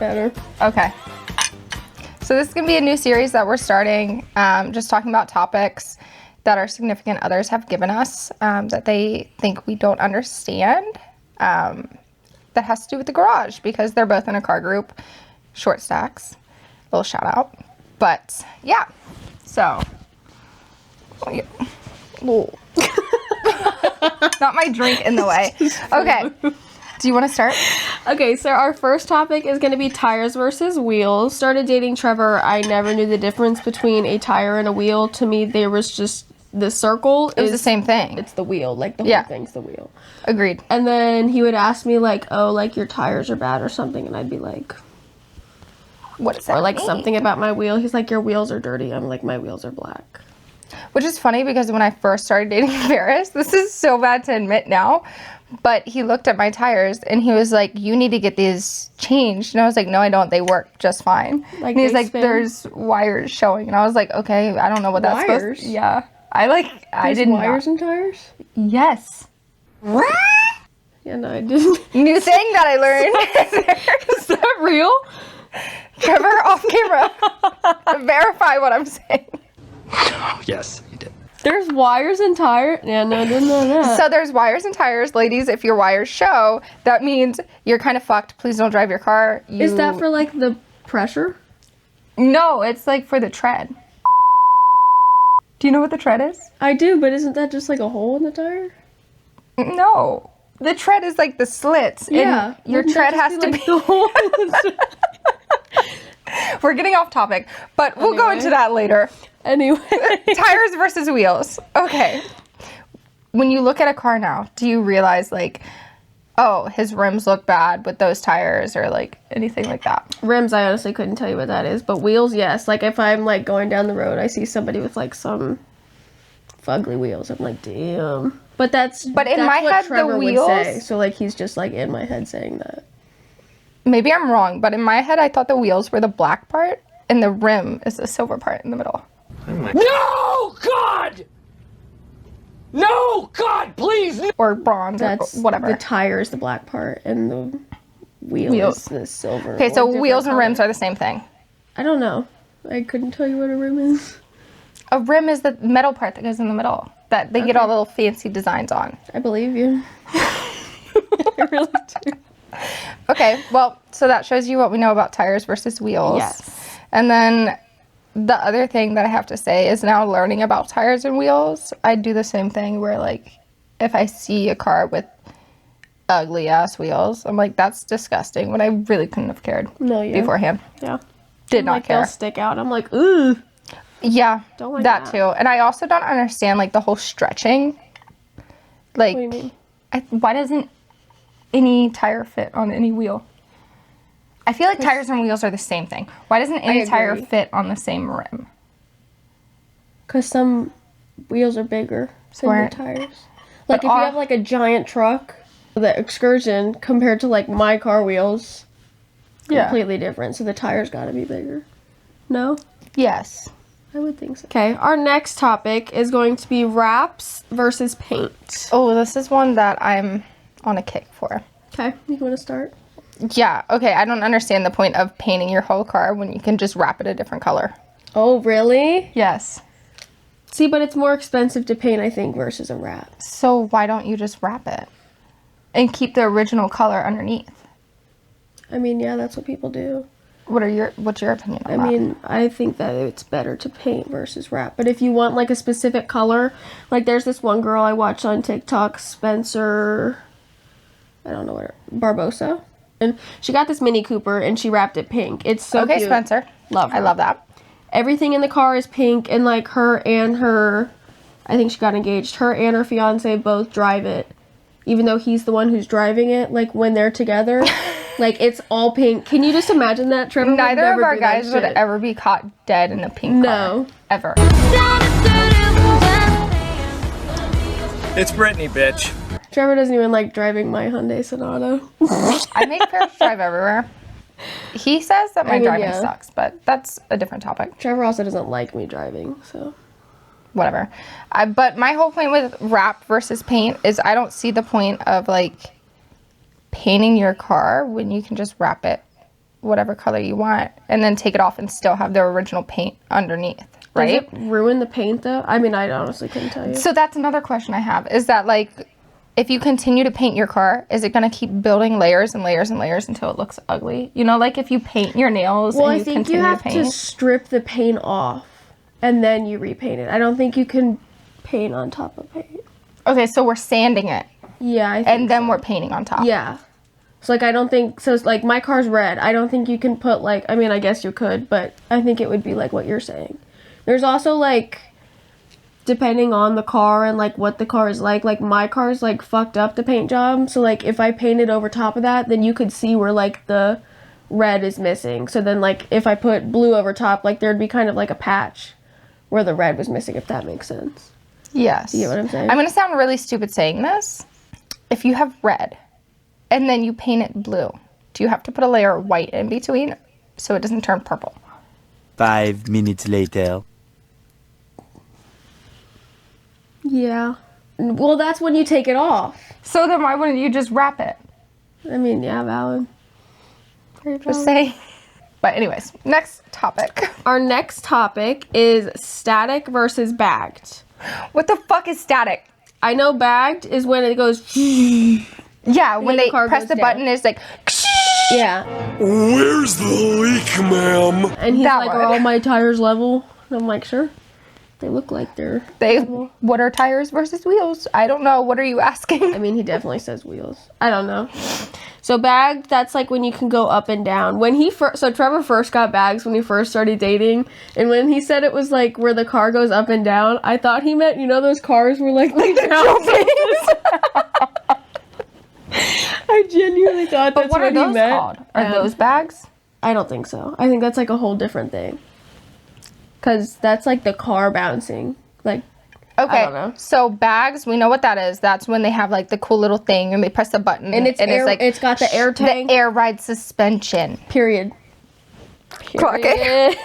better. Okay. So this is going to be a new series that we're starting, just talking about topics that our significant others have given us that they think we don't understand. That has to do with the garage because they're both in a car group, short stacks. Little shout out. But yeah, so. Not my drink in the way. Okay. Do you want to start? Okay, so our first topic is going to be tires versus wheels. Started dating Trevor, I never knew the difference between a tire and a wheel. To me, there was just the circle. It was the same thing. It's the wheel. Like, the whole thing's the wheel. Agreed. And then he would ask me, like, oh, like, your tires are bad or something. And I'd be like... What is that Or, like, mean? something about my wheel. He's like, your wheels are dirty. I'm like, my wheels are black. Which is funny because when I first started dating Ferris, this is so bad to admit now, but he looked at my tires and he was like, you need to get these changed. And I was like, no, I don't. They work just fine. Like, and he's like, there's wires showing. And I was like, okay, I don't know what that's supposed to... Yeah. I didn't wires in tires? Yes. What? Yeah, no, I didn't. New thing that I learned. Is that real? Trevor, off camera. Verify what I'm saying. Yes, you did. There's wires in tires? Yeah, no, I didn't know that. So there's wires in tires. Ladies, if your wires show, that means you're kind of fucked. Please don't drive your car. Is that for, like, the pressure? No, it's, like, for the tread. Do you know what the tread is? I do, but isn't that just, like, a hole in the tire? No. The tread is, like, the slits. Yeah. And your tread has to be... the hole in the We're getting off topic, but we'll go into that later. Anyway. Tires versus wheels. Okay. When you look at a car now, do you realize, like, oh, his rims look bad with those tires or, like, anything like that? Rims, I honestly couldn't tell you what that is, but wheels, yes. Like, if I'm, like, going down the road, I see somebody with, like, some fugly wheels. I'm like, damn. But that's in that's my what head, Trevor the would wheels... say. So, like, he's just, like, in my head saying that. Maybe I'm wrong, but in my head, I thought the wheels were the black part and the rim is the silver part in the middle. No, God! No, God, please! Or bronze or whatever. The tire is the black part and the wheel is the silver. Okay, so wheels and rims are the same thing. I don't know. I couldn't tell you what a rim is. A rim is the metal part that goes in the middle that they get all little fancy designs on. I believe you. I really do. Okay, well, so that shows you what we know about tires versus wheels. Yes. And then the other thing that I have to say is now learning about tires and wheels, I do the same thing where, like, if I see a car with ugly ass wheels, I'm like, that's disgusting, when I really couldn't have cared beforehand. Yeah. Did not care. They'll stick out. I'm like, ooh. Yeah, Don't like that that. too. And I also don't understand, like, the whole stretching. Like, What do you mean? why doesn't any tire fit on any wheel? I feel like tires and wheels are the same thing. Why doesn't any tire fit on the same rim? Because some wheels are bigger than the tires. Like, if you have, like, a giant truck, the Excursion, compared to, like, my car wheels, completely different. So the tires gotta be bigger. No? Yes. I would think so. Okay, our next topic is going to be wraps versus paint. Oh, this is one that I'm on a kick for. Okay, you want to start? Yeah, okay, I don't understand the point of painting your whole car when you can just wrap it a different color. Oh, really? Yes. See, but it's more expensive to paint, I think, versus a wrap. So why don't you just wrap it and keep the original color underneath? I mean, yeah, that's what people do. What's your opinion on that? I mean, I think that it's better to paint versus wrap. But if you want, like, a specific color, like, there's this one girl I watched on TikTok, Spencer, I don't know what, Barbosa. And she got this Mini Cooper, and she wrapped it pink. It's so cute. Okay, Spencer. Love her. I love that. Everything in the car is pink, and, like, I think she got engaged, her and her fiance both drive it. Even though he's the one who's driving it, like, when they're together... Like, it's all pink. Can you just imagine that, Trevor? Neither of our guys would ever be caught dead in a pink car. Ever. It's Brittany, bitch. Trevor doesn't even like driving my Hyundai Sonata. I make Ferris drive everywhere. He says that my driving sucks, but that's a different topic. Trevor also doesn't like me driving, so... Whatever. But my whole point with wrap versus paint is I don't see the point of, like... painting your car when you can just wrap it whatever color you want and then take it off and still have the original paint underneath, right? Does it ruin the paint though? I mean, I honestly couldn't tell you. So that's another question I have, is that like, if you continue to paint your car, is it going to keep building layers and layers and layers until it looks ugly? You know, like if you paint your nails Well, and I you think continue you have to paint. to strip the paint off and then you repaint it. I don't think you can paint on top of paint. Okay, so we're sanding it Yeah, I think and then so. we're painting on top. Yeah. So, like, I don't think... So, it's like, my car's red. I don't think you can put, like... I mean, I guess you could, but I think it would be, like, what you're saying. There's also, like... Depending on the car and, like, what the car is like. Like, my car's, like, fucked up the paint job. So, like, if I painted over top of that, then you could see where, like, the red is missing. So then, like, if I put blue over top, like, there'd be kind of, like, a patch where the red was missing, if that makes sense. Yes. You get what I'm saying? I'm going to sound really stupid saying this. If you have red and then you paint it blue, do you have to put a layer of white in between so it doesn't turn purple? 5 minutes later. Yeah. Well, that's when you take it off. So then why wouldn't you just wrap it? I mean, yeah, valid. Very Just valid. say. But anyways, next topic. Our next topic is static versus bagged. What the fuck is static? I know bagged is when it goes... Yeah, when then the they car press goes the down. button, it's like... Yeah. Where's the leak, ma'am? And he's That like, one. are all my tires level? And I'm like, sure. They look like they're... What are tires versus wheels? I don't know. What are you asking? I mean, he definitely says wheels. I don't know. So bagged, that's like when you can go up and down. When he so Trevor first got bags when he first started dating, and when he said it was like where the car goes up and down, I thought he meant, you know, those cars were like I genuinely thought But that's what are he those meant. called? Are those bags? I don't think so. I think that's like a whole different thing. Cause that's like the car bouncing. Like, Okay, don't know. so bags, we know what that is. That's when they have like the cool little thing and they press the button and it's air, like it's got the air tank. the air ride suspension. Period. Clock it.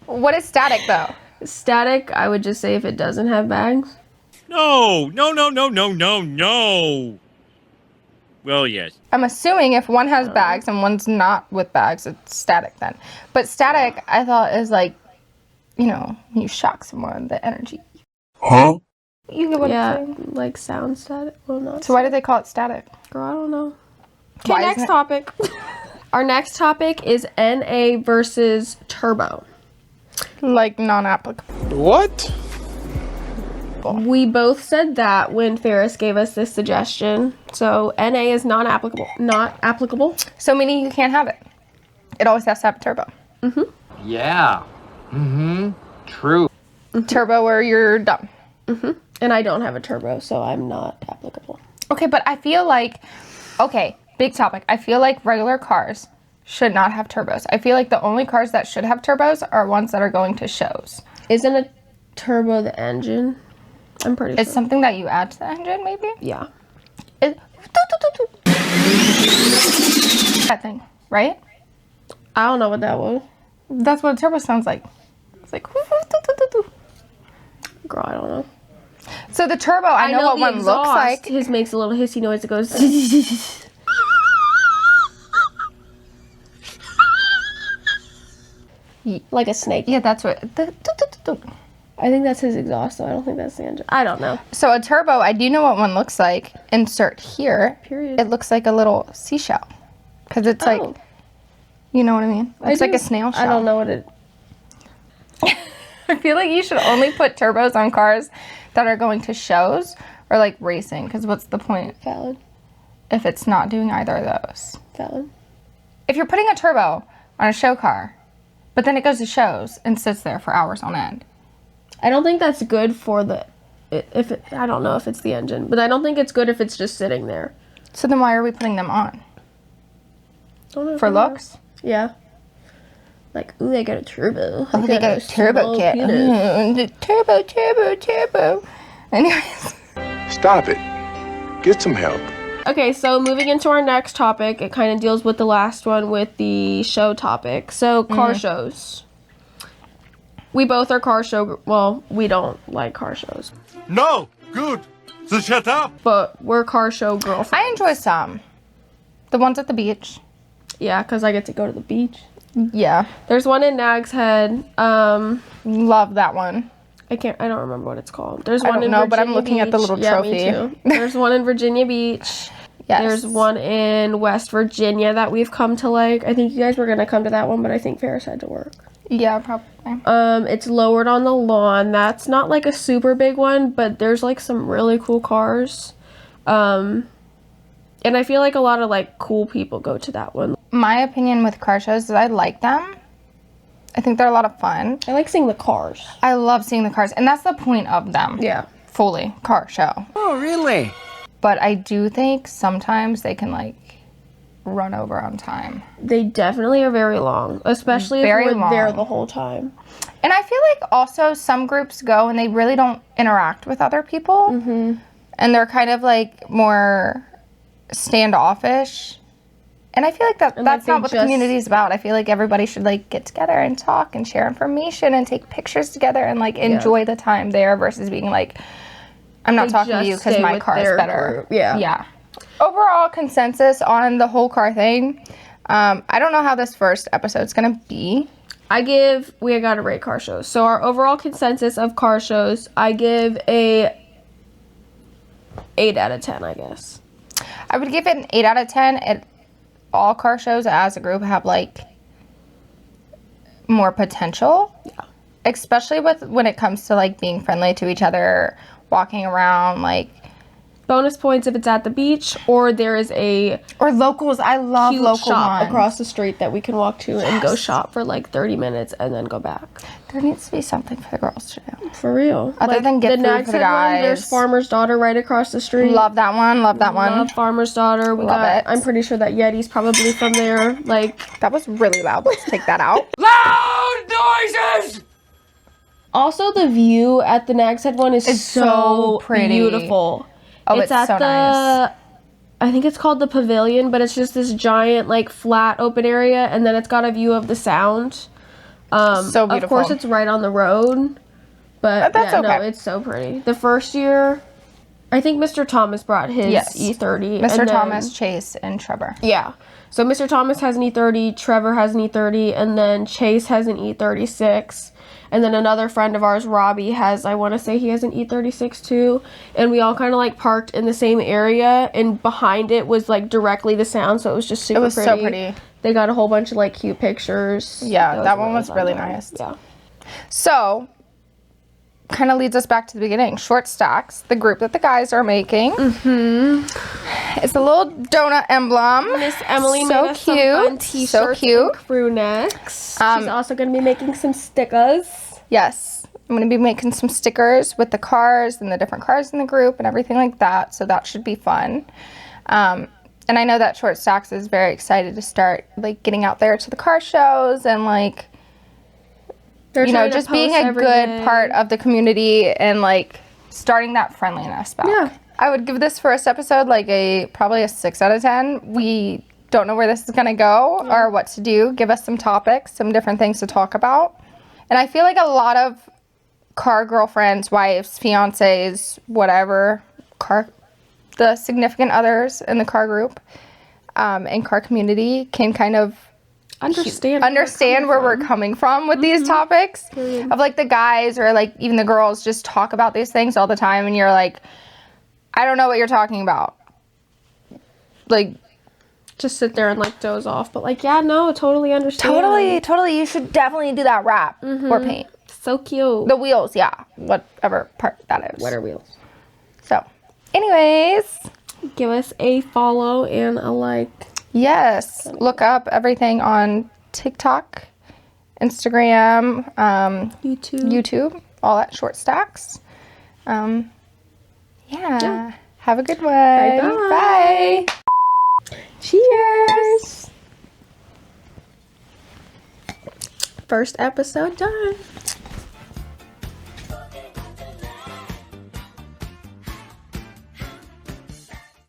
What is static though? Static, I would just say if it doesn't have bags. No. Well, yes. I'm assuming if one has bags and one's not with bags, it's static then. But static, I thought is like, you know, when you shock someone, the energy. Huh? You get what Yeah, I'm saying? like sound static. Well, not. So why do they call it static? Girl, I don't know. Okay, Why next isn't it- topic. Our next topic is NA versus turbo. Like non-applicable. What? We both said that when Ferris gave us this suggestion. So NA is non-applicable. Not applicable. So meaning you can't have it. It always has to have a turbo. Yeah. Mm-hmm. True. Turbo or you're dumb. And I don't have a turbo, so I'm not applicable. Okay, but I feel like, okay, big topic. I feel like regular cars should not have turbos. I feel like the only cars that should have turbos are ones that are going to shows. Isn't a turbo the engine? I'm pretty It's sure. something that you add to the engine, maybe? Yeah. It, that thing, right? I don't know what that was. That's what a turbo sounds like. It's like, Girl, I don't know. so the turbo, I know what the one looks exhaust, like. His makes a little hissy noise. It goes... like a snake. Yeah, that's what. I think that's his exhaust, though. I don't think that's the engine. I don't know. So a turbo, I do know what one looks like. Insert here. Period. It looks like a little seashell. Because it's like, Oh. you know what I mean? It's like do. a snail shell. I don't know what it... I feel like you should only put turbos on cars that are going to shows or like racing. Because what's the point Valid. if it's not doing either of those? Valid. If you're putting a turbo on a show car, but then it goes to shows and sits there for hours on end. I don't think that's good for the... I don't know if it's the engine, but I don't think it's good if it's just sitting there. So then why are we putting them on? Don't know if For I know. looks? Yeah. Like, ooh, they got a turbo. Oh, they got a turbo small kit. penis. Turbo. Anyways. Stop it. Get some help. Okay, so moving into our next topic, it kind of deals with the last one with the show topic. So, car shows. We both are car show... Well, we don't like car shows. No. Good. So shut up. But we're car show girlfriends. I enjoy some. The ones at the beach. Yeah, because I get to go to the beach. Yeah. There's one in Nag's Head. Love that one. I don't remember what it's called. There's I one don't in know, Virginia but I'm looking at the Beach. little Yeah, trophy. me too. There's one in Virginia Beach. Yes. There's one in West Virginia that we've come to like. I think you guys were gonna come to that one, but I think Ferris had to work. Yeah, probably. It's lowered on the lawn. That's not like a super big one, but there's like some really cool cars. And I feel like a lot of like cool people go to that one. My opinion with car shows is I like them. I think they're a lot of fun. I like seeing the cars. I love seeing the cars, and that's the point of them. Yeah. Fully car show. Oh, really? But I do think sometimes they can like run over on time. They definitely are very long, especially if Very we're there long. the whole time. And I feel like also some groups go and they really don't interact with other people. Mm-hmm. And they're kind of like more standoffish. And I feel like that's like, not what the community is about. I feel like everybody should like get together and talk and share information and take pictures together and like enjoy the time there versus being like, I'm not talking to you because my car is better. Group. Yeah. Yeah. Overall consensus on the whole car thing. I don't know how this first episode's gonna be. We got to rate car shows. So our overall consensus of car shows, I give a 8 out of 10, I guess. I would give it an 8 out of 10. All car shows as a group have like more potential. Yeah. Especially when it comes to like being friendly to each other, walking around, like bonus points if it's at the beach or there is a or locals. I love cute local shop ones. across the street that we can walk to and go shop for like 30 minutes and then go back. There needs to be something for the girls to do. For real. Other than get food Nag's for the Head one, guys. there's Farmer's Daughter right across the street. Love that one. Love that one. Love Farmer's Daughter. Love it. I'm pretty sure that Yeti's probably from there. Like, That was really loud. Let's take that out. Loud noises! also the view at the Nag's Head one is It's so so pretty. beautiful. Oh, it's at so the nice. I think it's called the Pavilion, but it's just this giant like flat open area and then it's got a view of the Sound. So beautiful. Of course it's right on the road. But that's yeah, okay. no, it's so pretty. The first year I think Mr. Thomas brought his E30. Mr. and Thomas, then, Chase, and Trevor. Yeah. So Mr. Thomas has an E30, Trevor has an E30, and then Chase has an E36. And then another friend of ours, Robbie, I want to say he has an E36 too. And we all kind of like parked in the same area, and behind it was like directly the Sound, so it was just super pretty. It was so pretty. They got a whole bunch of like cute pictures. Yeah, that one was fun really time. nice. Yeah. So, kind of leads us back to the beginning. Short Stacks, the group that the guys are making. Mm-hmm. It's a little donut emblem. Miss Emily So made us some cute. fun So t-shirts cute. and crew necks. She's also going to be making some stickers. Yes. I'm going to be making some stickers with the cars and the different cars in the group and everything like that. So that should be fun. And I know that Short Stacks is very excited to start like getting out there to the car shows and like, They're you know, trying to just being post a every good day. part of the community and like starting that friendliness back. Yeah. I would give this first episode like probably a 6 out of 10. We don't know where this is going to go or what to do. Give us some topics, some different things to talk about. And I feel like a lot of car girlfriends, wives, fiancés, whatever, the significant others in the car group and car community can kind of understand where we're coming from with these topics of like the guys or like even the girls just talk about these things all the time and you're like, I don't know what you're talking about. Like, just sit there and like doze off, but like, yeah, no, totally understand. totally. You should definitely do that wrap or paint. So cute. The wheels, yeah. Whatever part that is. What are wheels? So, anyways. Give us a follow and a like. Yes. Look up everything on TikTok, Instagram, YouTube, all that Short Stacks. Yeah. Have a good one. Bye. Cheers. First episode done.